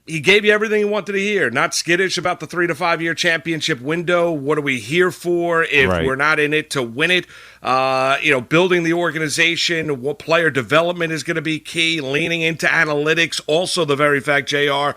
he gave you everything you wanted to hear. Not skittish about the 3 to 5 year championship window. What are we here for if we're not in it to win it? Building the organization, what player development is going to be key, leaning into analytics. Also, the very fact, JR,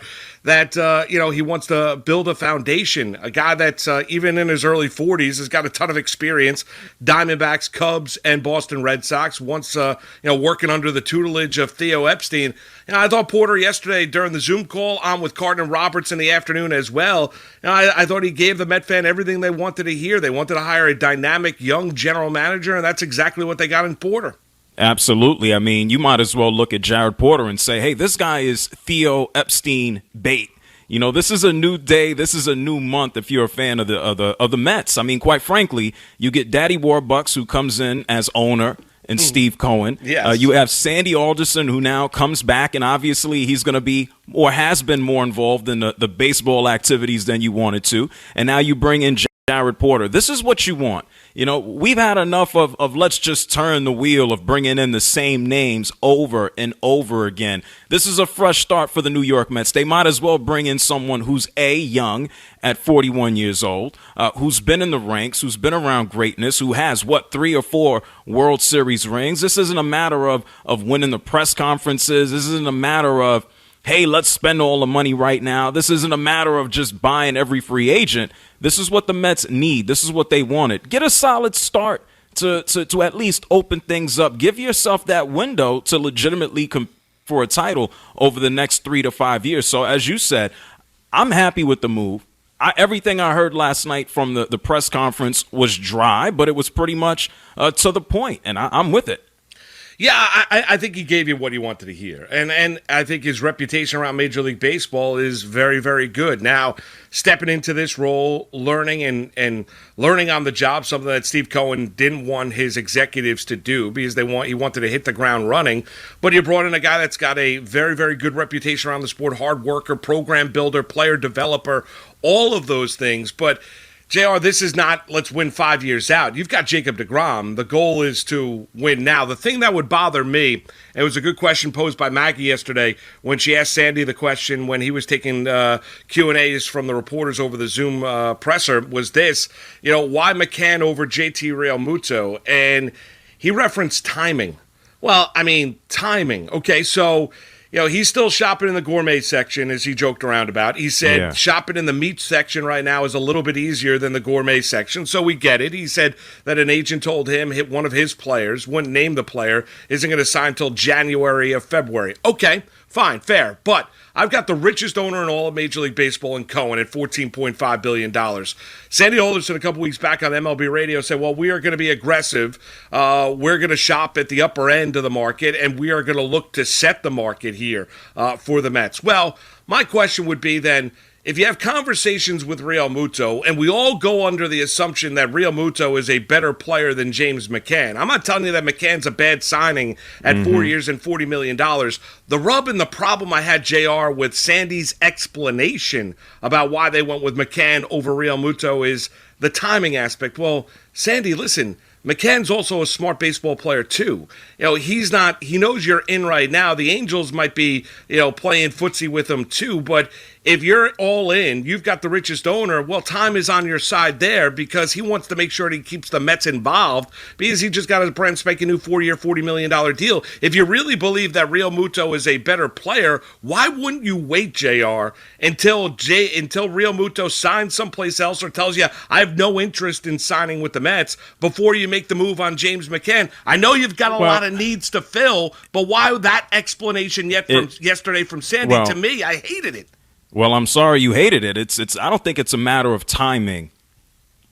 that, he wants to build a foundation. A guy that's even in his early 40s has got a ton of experience. Diamondbacks, Cubs, and Boston Red Sox. Once, working under the tutelage of Theo Epstein. I thought Porter yesterday during the Zoom call on with Carton and Roberts in the afternoon as well. I thought he gave the Met fan everything they wanted to hear. They wanted to hire a dynamic young general manager, and that's exactly what they got in Porter. Absolutely. I mean, you might as well look at Jared Porter and say, hey, this guy is Theo Epstein bait. This is a new day. This is a new month if you're a fan of the Mets. I mean, quite frankly, you get Daddy Warbucks, who comes in as owner, and Steve Cohen. Yes. You have Sandy Alderson, who now comes back, and obviously he's going to be or has been more involved in the baseball activities than you wanted to. And now you bring in Jared Porter. This is what you want. We've had enough of let's just turn the wheel of bringing in the same names over and over again. This is a fresh start for the New York Mets. They might as well bring in someone who's young at 41 years old, who's been in the ranks, who's been around greatness, who has, 3 or 4 World Series rings. This isn't a matter of winning the press conferences. This isn't a matter of, hey, let's spend all the money right now. This isn't a matter of just buying every free agent. This is what the Mets need. This is what they wanted. Get a solid start to at least open things up. Give yourself that window to legitimately compete for a title over the next 3 to 5 years. So as you said, I'm happy with the move. Everything I heard last night from the press conference was dry, but it was pretty much to the point, and I'm with it. Yeah, I think he gave you what he wanted to hear. And I think his reputation around Major League Baseball is very, very good. Now, stepping into this role, learning and learning on the job, something that Steve Cohen didn't want his executives to do because he wanted to hit the ground running. But you brought in a guy that's got a very, very good reputation around the sport, hard worker, program builder, player developer, all of those things. But JR, this is not let's win 5 years out. You've got Jacob deGrom. The goal is to win now. The thing that would bother me, it was a good question posed by Maggie yesterday when she asked Sandy the question when he was taking Q&As from the reporters over the Zoom presser, was this, why McCann over JT Rio Mota? And he referenced timing. Well, I mean, timing. Okay, so he's still shopping in the gourmet section, as he joked around about. He said shopping in the meat section right now is a little bit easier than the gourmet section, so we get it. He said that an agent told him one of his players, wouldn't name the player, isn't going to sign until January or February. Okay, fine, fair. But I've got the richest owner in all of Major League Baseball in Cohen at $14.5 billion. Sandy Alderson a couple weeks back on MLB Radio said, well, we are going to be aggressive. We're going to shop at the upper end of the market, and we are going to look to set the market here for the Mets. Well, my question would be then, if you have conversations with Rio Mota, and we all go under the assumption that Rio Mota is a better player than James McCann, I'm not telling you that McCann's a bad signing at 4 years and $40 million. The rub and the problem I had, JR, with Sandy's explanation about why they went with McCann over Rio Mota is the timing aspect. Well, Sandy, listen, McCann's also a smart baseball player too. He knows you're in right now. The Angels might be, playing footsie with him too, but if you're all in, you've got the richest owner, well, time is on your side there because he wants to make sure that he keeps the Mets involved because he just got a brand spanking new 4-year, $40 million deal. If you really believe that Rio Mota is a better player, why wouldn't you wait, JR, until Rio Mota signs someplace else or tells you, I have no interest in signing with the Mets before you make the move on James McCann? I know you've got a lot of needs to fill, but why that explanation yesterday from Sandy? To me, I hated it. Well, I'm sorry you hated it. I don't think it's a matter of timing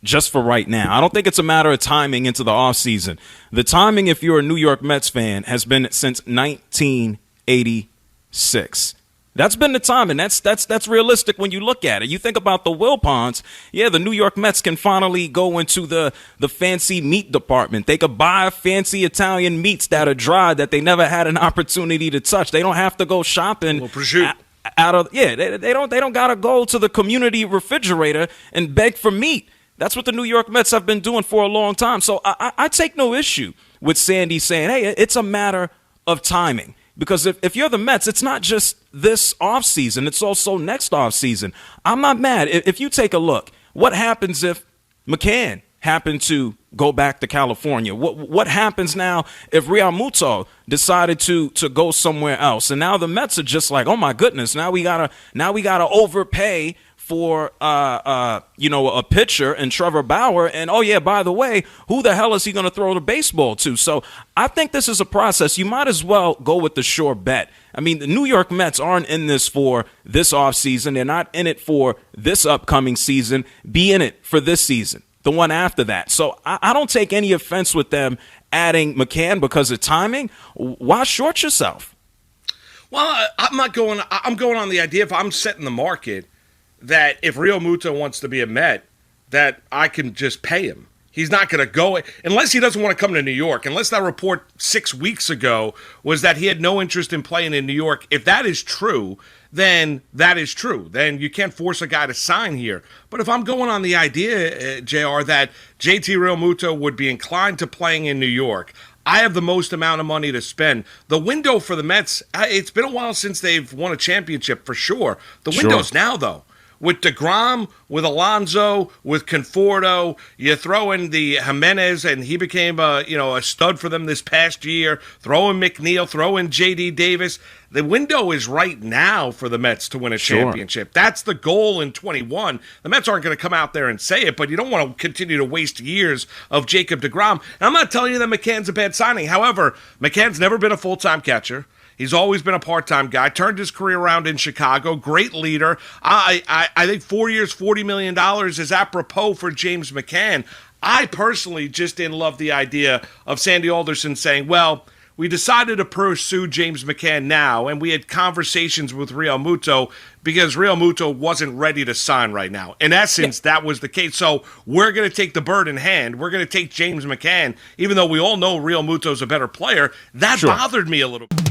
just for right now. I don't think it's a matter of timing into the offseason. The timing, if you're a New York Mets fan, has been since 1986. That's been the time, and that's realistic when you look at it. You think about the Wilpons, the New York Mets can finally go into the fancy meat department. They could buy fancy Italian meats that are dry that they never had an opportunity to touch. They don't have to go shopping. Well, prosciutto. They don't gotta go to the community refrigerator and beg for meat. That's what the New York Mets have been doing for a long time. So I take no issue with Sandy saying, hey, it's a matter of timing. Because if you're the Mets, it's not just this offseason, it's also next offseason. I'm not mad. If you take a look, what happens if McCann happened to go back to California? What happens now if Rio Mota decided to go somewhere else? And now the Mets are just like, oh my goodness, now we gotta overpay for a pitcher and Trevor Bauer, and oh yeah, by the way, who the hell is he going to throw the baseball to? So I think this is a process. You might as well go with the sure bet. I mean, the New York Mets aren't in this for this offseason. They're not in it for this upcoming season. Be in it for this season, the one after that. So I don't take any offense with them adding McCann because of timing. Why short yourself? Well, I'm going on the idea, if I'm setting the market, that if Rio Mota wants to be a Met, that I can just pay him. He's not going to go, unless he doesn't want to come to New York, unless that report 6 weeks ago was that he had no interest in playing in New York. If that is true, then that is true. Then you can't force a guy to sign here. But if I'm going on the idea, JR, that JT Rio Mota would be inclined to playing in New York, I have the most amount of money to spend. The window for the Mets, it's been a while since they've won a championship for sure. The window's now, though. With DeGrom, with Alonso, with Conforto, you throw in the Jimenez, and he became a stud for them this past year. Throw in McNeil, throw in J.D. Davis. The window is right now for the Mets to win a championship. That's the goal in 21. The Mets aren't going to come out there and say it, but you don't want to continue to waste years of Jacob DeGrom. And I'm not telling you that McCann's a bad signing. However, McCann's never been a full-time catcher. He's always been a part-time guy, turned his career around in Chicago, great leader. I think 4 years, $40 million is apropos for James McCann. I personally just didn't love the idea of Sandy Alderson saying, well, we decided to pursue James McCann now, and we had conversations with Rio Mota because Rio Mota wasn't ready to sign right now. In essence, that was the case. So we're going to take the bird in hand. We're going to take James McCann, even though we all know Rio Mota's a better player. That bothered me a little bit.